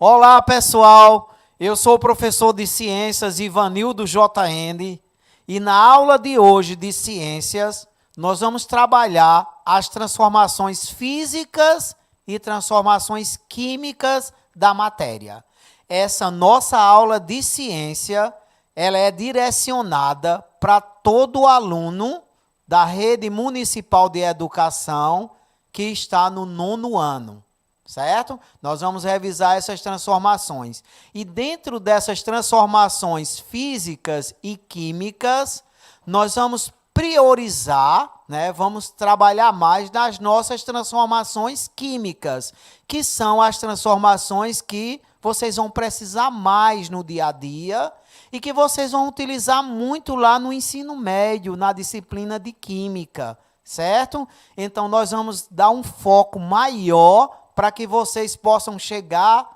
Olá, pessoal. Eu sou o professor de Ciências Ivanildo JN e na aula de hoje de Ciências nós vamos trabalhar as transformações físicas e transformações químicas da matéria. Essa nossa aula de ciência, ela é direcionada para todo aluno da Rede Municipal de Educação que está no 9º ano. Certo? Nós vamos revisar essas transformações. E dentro dessas transformações físicas e químicas, nós vamos priorizar, vamos trabalhar mais nas nossas transformações químicas, que são as transformações que vocês vão precisar mais no dia a dia e que vocês vão utilizar muito lá no ensino médio, na disciplina de química, certo? Então, nós vamos dar um foco maior para que vocês possam chegar,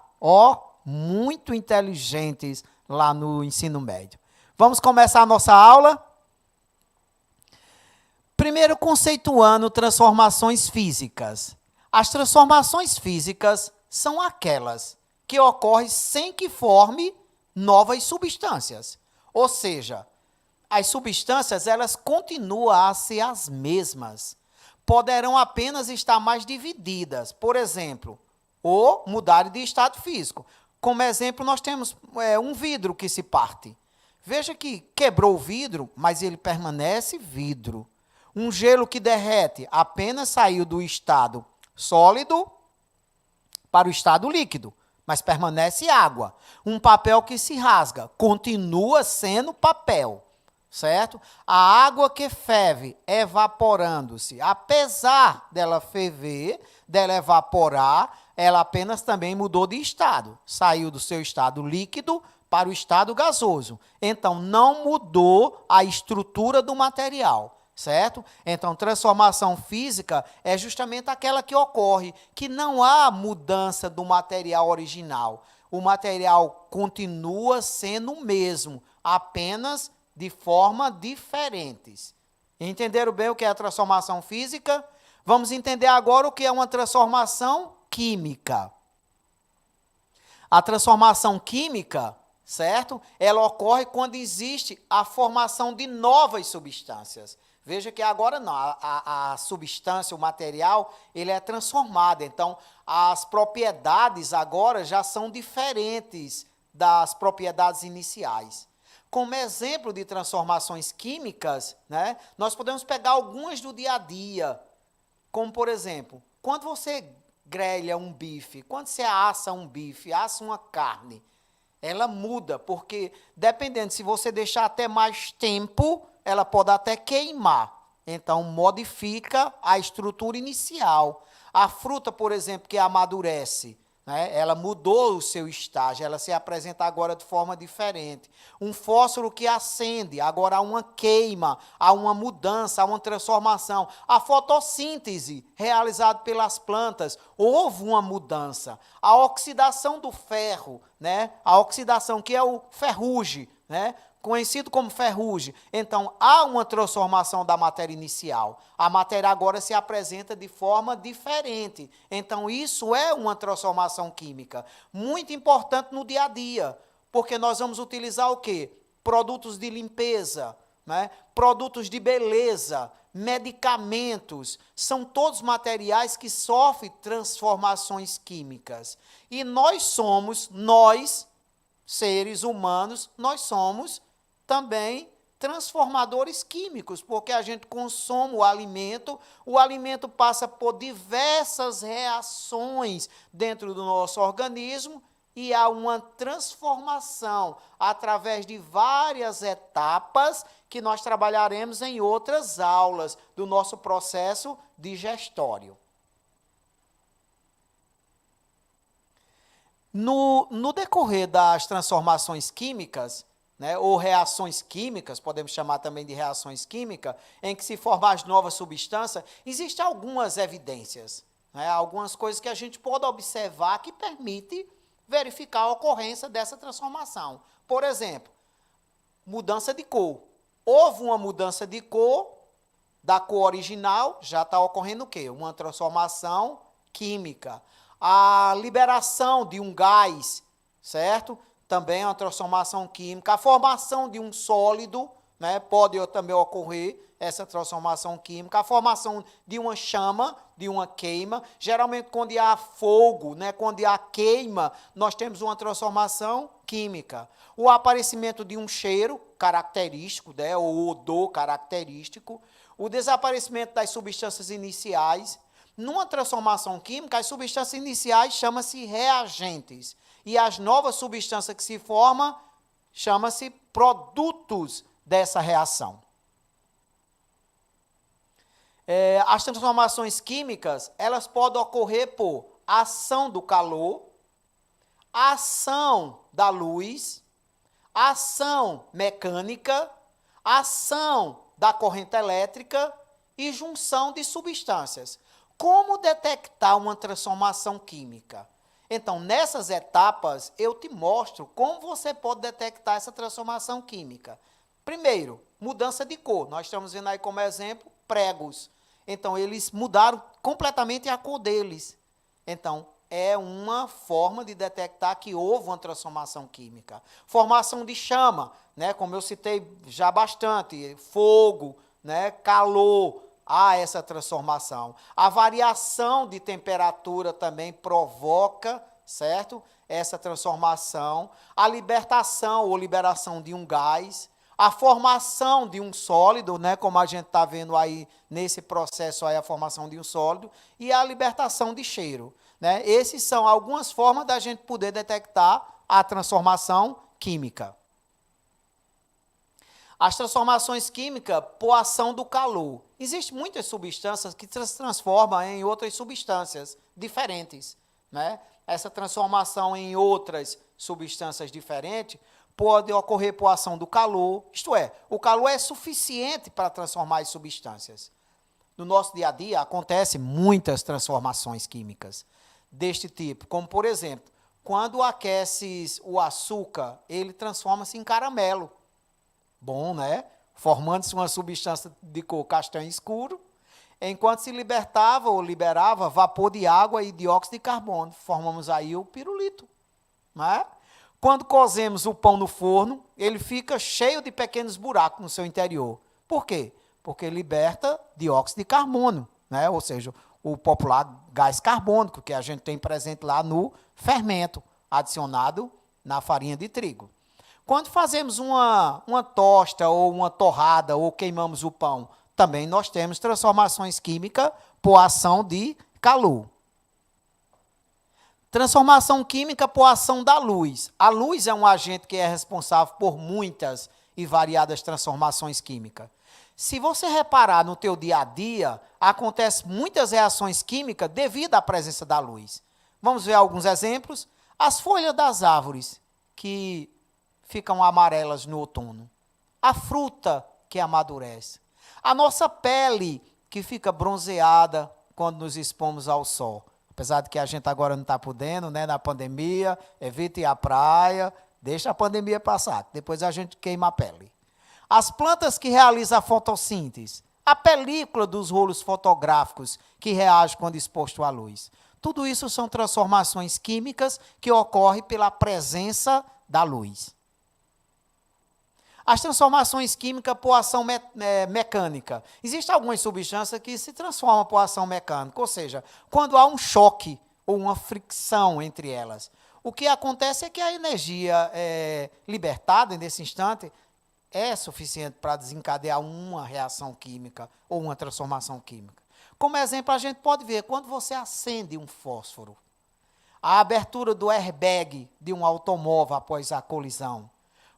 muito inteligentes lá no ensino médio. Vamos começar a nossa aula? Primeiro, conceituando transformações físicas. As transformações físicas são aquelas que ocorrem sem que forme novas substâncias. Ou seja, as substâncias elas continuam a ser as mesmas. Poderão apenas estar mais divididas, por exemplo, ou mudarem de estado físico. Como exemplo, nós temos um vidro que se parte. Veja que quebrou o vidro, mas ele permanece vidro. Um gelo que derrete apenas saiu do estado sólido para o estado líquido, mas permanece água. Um papel que se rasga continua sendo papel. Certo? A água que ferve evaporando-se, apesar dela ferver, dela evaporar, ela apenas também mudou de estado. Saiu do seu estado líquido para o estado gasoso. Então, não mudou a estrutura do material, certo? Então, transformação física é justamente aquela que ocorre, que não há mudança do material original. O material continua sendo o mesmo, apenas de forma diferentes. Entenderam bem o que é a transformação física? Vamos entender agora o que é uma transformação química. A transformação química, certo? Ela ocorre quando existe a formação de novas substâncias. Veja que agora não, a substância, o material, ele é transformado. Então, as propriedades agora já são diferentes das propriedades iniciais. Como exemplo de transformações químicas, nós podemos pegar algumas do dia a dia, como, por exemplo, quando você grelha um bife, quando você assa um bife, assa uma carne, ela muda, porque dependendo, se você deixar até mais tempo, ela pode até queimar. Então, modifica a estrutura inicial. A fruta, por exemplo, que amadurece, ela mudou o seu estágio, ela se apresenta agora de forma diferente. Um fósforo que acende, agora há uma queima, há uma mudança, há uma transformação. A fotossíntese realizada pelas plantas, houve uma mudança. A oxidação do ferro, a oxidação que é o ferrugem, conhecido como ferrugem. Então, há uma transformação da matéria inicial. A matéria agora se apresenta de forma diferente. Então, isso é uma transformação química. Muito importante no dia a dia, porque nós vamos utilizar o quê? Produtos de limpeza, produtos de beleza, medicamentos. São todos materiais que sofrem transformações químicas. E nós, seres humanos, nós somos também transformadores químicos, porque a gente consome o alimento passa por diversas reações dentro do nosso organismo e há uma transformação através de várias etapas que nós trabalharemos em outras aulas do nosso processo digestório. No decorrer das transformações químicas, ou reações químicas, podemos chamar também de reações químicas, em que se formam as novas substâncias, existem algumas evidências, algumas coisas que a gente pode observar que permite verificar a ocorrência dessa transformação. Por exemplo, mudança de cor. Houve uma mudança de cor, da cor original, já está ocorrendo o quê? Uma transformação química. A liberação de um gás, certo? Também é uma transformação química. A formação de um sólido, né? Pode também ocorrer essa transformação química. A formação de uma chama, de uma queima. Geralmente, quando há fogo, né? Quando há queima, nós temos uma transformação química. O aparecimento de um cheiro característico, né? Ou odor característico. O desaparecimento das substâncias iniciais. Numa transformação química, as substâncias iniciais chamam-se reagentes. E as novas substâncias que se formam chamam-se produtos dessa reação. As transformações químicas, elas podem ocorrer por ação do calor, ação da luz, ação mecânica, ação da corrente elétrica e junção de substâncias. Como detectar uma transformação química? Então, nessas etapas, eu te mostro como você pode detectar essa transformação química. Primeiro, mudança de cor. Nós estamos vendo aí como exemplo pregos. Então, eles mudaram completamente a cor deles. Então, é uma forma de detectar que houve uma transformação química. Formação de chama, né, como eu citei já bastante, fogo, né, calor, há essa transformação. A variação de temperatura também provoca, certo? Essa transformação. A libertação ou liberação de um gás. A formação de um sólido, né, como a gente está vendo aí nesse processo aí, a formação de um sólido, e a libertação de cheiro. Né? Essas são algumas formas da gente poder detectar a transformação química. As transformações químicas por ação do calor. Existem muitas substâncias que se transformam em outras substâncias diferentes. Né? Essa transformação em outras substâncias diferentes pode ocorrer por ação do calor, isto é, o calor é suficiente para transformar as substâncias. No nosso dia a dia, acontecem muitas transformações químicas deste tipo, como, por exemplo, quando aqueces o açúcar, ele transforma-se em caramelo. Bom, né? Formando-se uma substância de cor castanho escuro, enquanto se libertava ou liberava vapor de água e dióxido de carbono. Formamos aí o pirulito, né? Quando cozemos o pão no forno, ele fica cheio de pequenos buracos no seu interior. Por quê? Porque liberta dióxido de carbono, né? Ou seja, o popular gás carbônico, que a gente tem presente lá no fermento, adicionado na farinha de trigo. Quando fazemos uma tosta ou uma torrada ou queimamos o pão, também nós temos transformações químicas por ação de calor. Transformação química por ação da luz. A luz é um agente que é responsável por muitas e variadas transformações químicas. Se você reparar no teu dia a dia, acontecem muitas reações químicas devido à presença da luz. Vamos ver alguns exemplos. As folhas das árvores, que ficam amarelas no outono. A fruta, que amadurece. A nossa pele, que fica bronzeada quando nos expomos ao sol. Apesar de que a gente agora não está podendo, né, na pandemia, evite ir à praia, deixa a pandemia passar, depois a gente queima a pele. As plantas que realizam a fotossíntese, a película dos rolos fotográficos que reage quando exposto à luz. Tudo isso são transformações químicas que ocorrem pela presença da luz. As transformações químicas por ação mecânica. Existem algumas substâncias que se transformam por ação mecânica, ou seja, quando há um choque ou uma fricção entre elas. O que acontece é que a energia libertada nesse instante é suficiente para desencadear uma reação química ou uma transformação química. Como exemplo, a gente pode ver quando você acende um fósforo, a abertura do airbag de um automóvel após a colisão.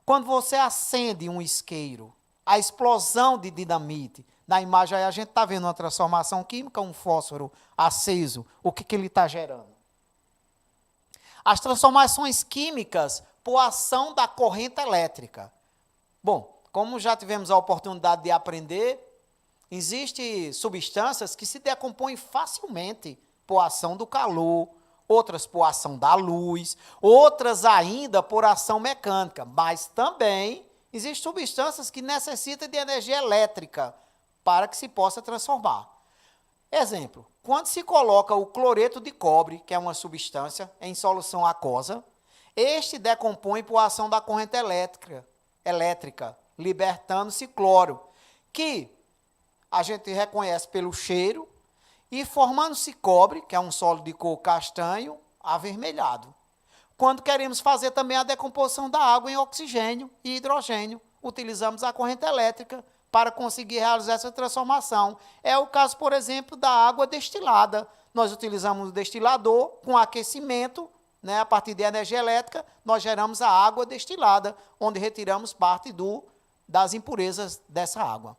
Quando você acende um isqueiro, a explosão de dinamite, na imagem aí a gente está vendo uma transformação química, um fósforo aceso, o que ele está gerando? As transformações químicas por ação da corrente elétrica. Bom, como já tivemos a oportunidade de aprender, existem substâncias que se decompõem facilmente por ação do calor, outras por ação da luz, outras ainda por ação mecânica, mas também existem substâncias que necessitam de energia elétrica para que se possa transformar. Exemplo, quando se coloca o cloreto de cobre, que é uma substância, em solução aquosa, este decompõe por ação da corrente elétrica, libertando-se cloro, que a gente reconhece pelo cheiro, e formando-se cobre, que é um sólido de cor castanho, avermelhado. Quando queremos fazer também a decomposição da água em oxigênio e hidrogênio, utilizamos a corrente elétrica para conseguir realizar essa transformação. É o caso, por exemplo, da água destilada. Nós utilizamos o destilador com aquecimento, né, a partir de energia elétrica, nós geramos a água destilada, onde retiramos parte das impurezas dessa água.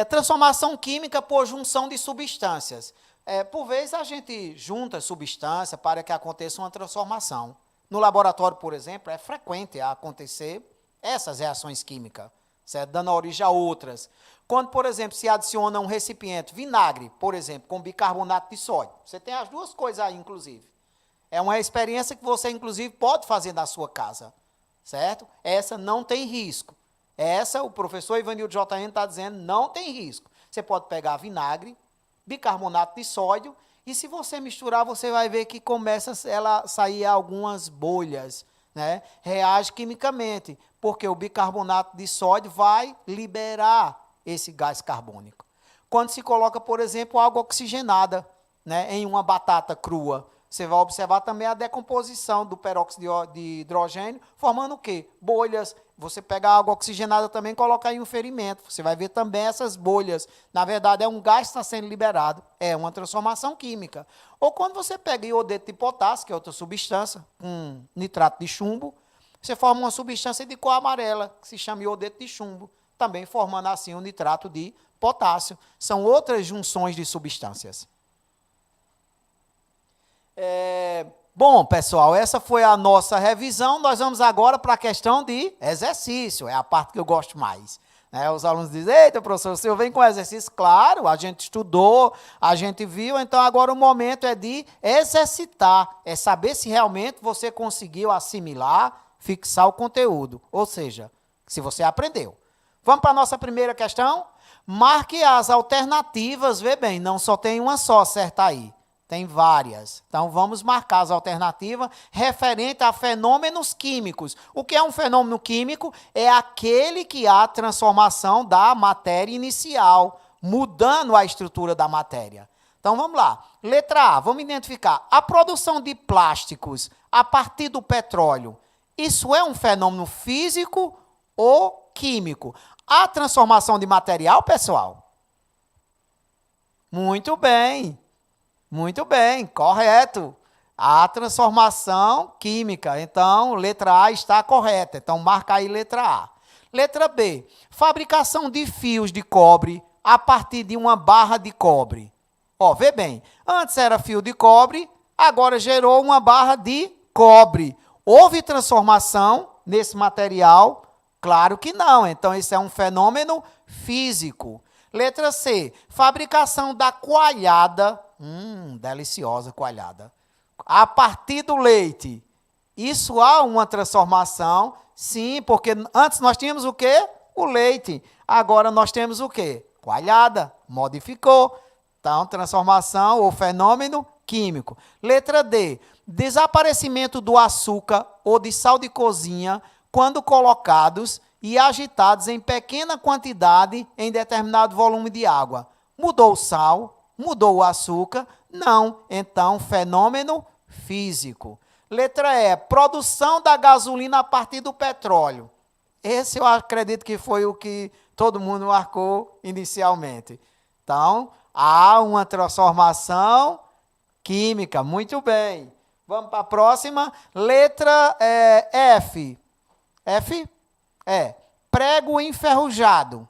Transformação química por junção de substâncias. Por vezes, a gente junta substância para que aconteça uma transformação. No laboratório, por exemplo, é frequente acontecer essas reações químicas, certo? Dando origem a outras. Quando, por exemplo, se adiciona um recipiente, vinagre, por exemplo, com bicarbonato de sódio. Você tem as duas coisas aí, inclusive. É uma experiência que você, inclusive, pode fazer na sua casa, certo? Essa não tem risco. Essa, o professor Ivanildo JN está dizendo, não tem risco. Você pode pegar vinagre, bicarbonato de sódio, e se você misturar, você vai ver que começa a sair algumas bolhas, né? Reage quimicamente, porque o bicarbonato de sódio vai liberar esse gás carbônico. Quando se coloca, por exemplo, água oxigenada, né, em uma batata crua, você vai observar também a decomposição do peróxido de hidrogênio, formando o quê? Bolhas. Você pega a água oxigenada também e coloca em um ferimento. Você vai ver também essas bolhas. Na verdade, é um gás que está sendo liberado. É uma transformação química. Ou quando você pega iodeto de potássio, que é outra substância, com nitrato de chumbo, você forma uma substância de cor amarela, que se chama iodeto de chumbo, também formando assim o nitrato de potássio. São outras junções de substâncias. Bom, pessoal, essa foi a nossa revisão. Nós vamos agora para a questão de exercício. É a parte que eu gosto mais. Os alunos dizem, eita, professor, o senhor vem com exercício? Claro, a gente estudou, a gente viu, então agora o momento é de exercitar, é saber se realmente você conseguiu assimilar, fixar o conteúdo, ou seja, se você aprendeu. Vamos para a nossa primeira questão? Marque as alternativas, vê bem, não só tem uma só certa aí. Tem várias. Então, vamos marcar as alternativas referente a fenômenos químicos. O que é um fenômeno químico? É aquele que há transformação da matéria inicial, mudando a estrutura da matéria. Então, vamos lá. Letra A, vamos identificar. A produção de plásticos a partir do petróleo, isso é um fenômeno físico ou químico? A transformação de material, pessoal? Muito bem. Muito bem, correto. A transformação química. Então, letra A está correta. Então, marca aí letra A. Letra B. Fabricação de fios de cobre a partir de uma barra de cobre. Vê bem. Antes era fio de cobre, agora gerou uma barra de cobre. Houve transformação nesse material? Claro que não. Então, isso é um fenômeno físico. Letra C. Fabricação da coalhada. Deliciosa coalhada. A partir do leite. Isso há uma transformação? Sim, porque antes nós tínhamos o quê? O leite. Agora nós temos o quê? Coalhada. Modificou. Então, transformação ou fenômeno químico. Letra D. Desaparecimento do açúcar ou de sal de cozinha quando colocados e agitados em pequena quantidade em determinado volume de água. Mudou o sal? Mudou o açúcar? Não. Então, fenômeno físico. Letra E, produção da gasolina a partir do petróleo. Esse eu acredito que foi o que todo mundo marcou inicialmente. Então, há uma transformação química. Muito bem. Vamos para a próxima. Letra F. F é prego enferrujado.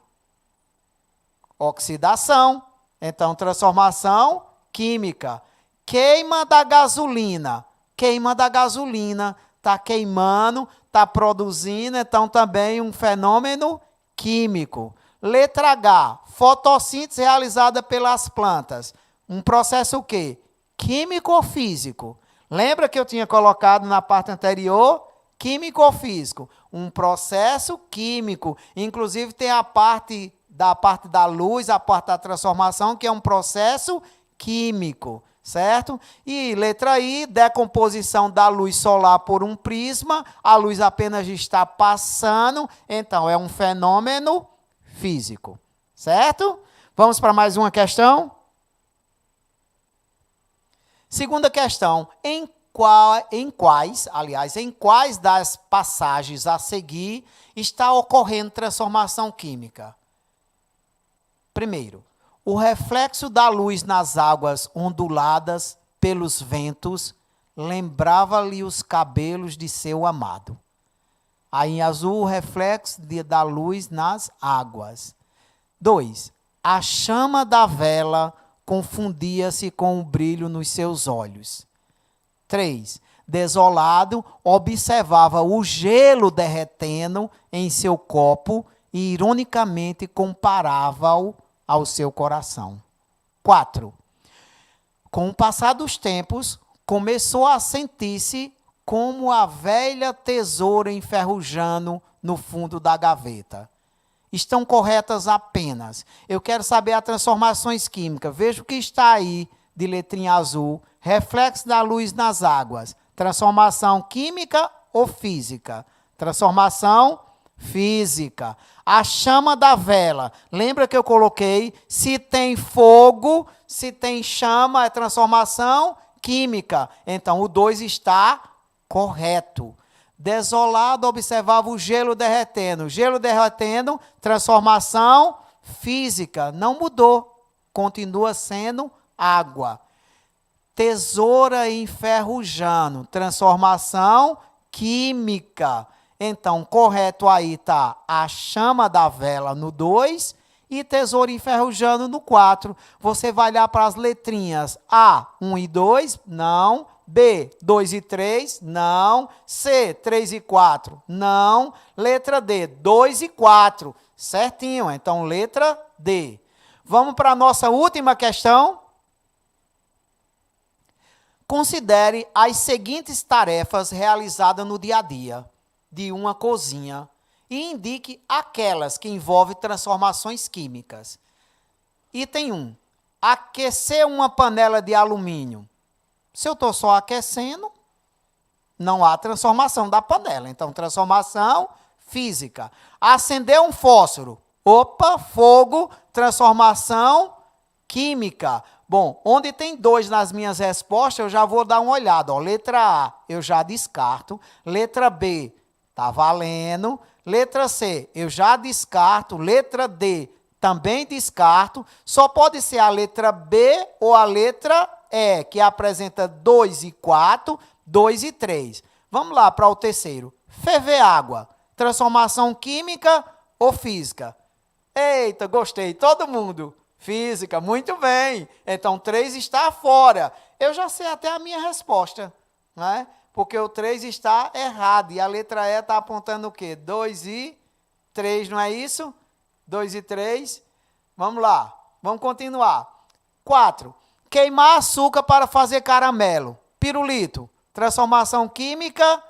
Oxidação. Então, transformação química. Queima da gasolina. Queima da gasolina. Está queimando, está produzindo, então também um fenômeno químico. Letra H. Fotossíntese realizada pelas plantas. Um processo o quê? Químico ou físico? Lembra que eu tinha colocado na parte anterior? Químico ou físico? Um processo químico. Inclusive tem a parte da parte da luz, a parte da transformação, que é um processo químico, certo? E letra I, decomposição da luz solar por um prisma, a luz apenas está passando, então é um fenômeno físico, certo? Vamos para mais uma questão? Segunda questão, em quais das passagens a seguir está ocorrendo transformação química? Primeiro, o reflexo da luz nas águas onduladas pelos ventos lembrava-lhe os cabelos de seu amado. Aí em azul, o reflexo da luz nas águas. 2. A chama da vela confundia-se com o brilho nos seus olhos. 3. Desolado, observava o gelo derretendo em seu copo e, ironicamente, comparava-o ao seu coração. 4. Com o passar dos tempos, começou a sentir-se como a velha tesoura enferrujando no fundo da gaveta. Estão corretas apenas. Eu quero saber as transformações químicas. Veja o que está aí de letrinha azul. Reflexo da luz nas águas. Transformação química ou física? Transformação física. A chama da vela. Lembra que eu coloquei? Se tem fogo, se tem chama, é transformação química. Então, o 2 está correto. Desolado, observava o gelo derretendo. Gelo derretendo, transformação física. Não mudou. Continua sendo água. Tesoura enferrujando. Transformação química. Então, correto aí está a chama da vela no 2 e tesoura enferrujando no 4. Você vai olhar para as letrinhas A, 1 e 2, não. B, 2 e 3, não. C, 3 e 4, não. Letra D, 2 e 4, certinho. Então, letra D. Vamos para a nossa última questão. Considere as seguintes tarefas realizadas no dia a dia de uma cozinha e indique aquelas que envolvem transformações químicas. Item 1. Aquecer uma panela de alumínio. Se eu estou só aquecendo, não há transformação da panela. Então, transformação física. Acender um fósforo. Opa, fogo, transformação química. Bom, onde tem 2 nas minhas respostas, eu já vou dar uma olhada. Ó, letra A, eu já descarto. Letra B, está valendo. Letra C, eu já descarto. Letra D, também descarto. Só pode ser a letra B ou a letra E, que apresenta 2 e 4, 2 e 3. Vamos lá para o terceiro. Ferver água. Transformação química ou física? Eita, gostei. Todo mundo. Física, muito bem. Então, 3 está fora. Eu já sei até a minha resposta, né? Porque o 3 está errado. E a letra E está apontando o quê? 2 e 3, não é isso? 2 e 3. Vamos lá. Vamos continuar. 4. Queimar açúcar para fazer caramelo. Pirulito. Transformação química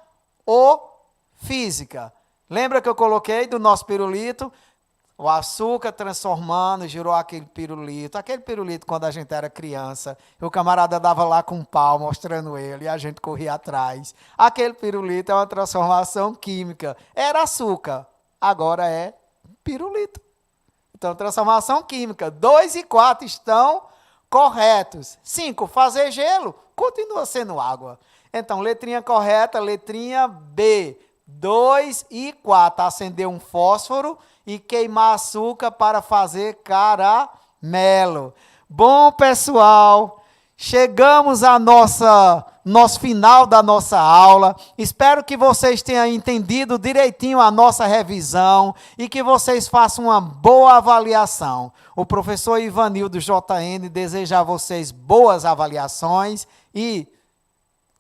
ou física? Lembra que eu coloquei do nosso pirulito? O açúcar transformando, girou aquele pirulito. Aquele pirulito, quando a gente era criança, o camarada dava lá com um pau, mostrando ele, e a gente corria atrás. Aquele pirulito é uma transformação química. Era açúcar, agora é pirulito. Então, transformação química. 2 e 4 estão corretos. 5, fazer gelo, continua sendo água. Então, letrinha correta, letrinha B. 2 e 4, acender um fósforo e queimar açúcar para fazer caramelo. Bom, pessoal, chegamos ao nosso final da nossa aula. Espero que vocês tenham entendido direitinho a nossa revisão e que vocês façam uma boa avaliação. O professor Ivanildo JN deseja a vocês boas avaliações e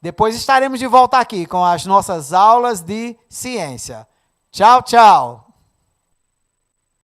depois estaremos de volta aqui com as nossas aulas de ciência. Tchau, tchau!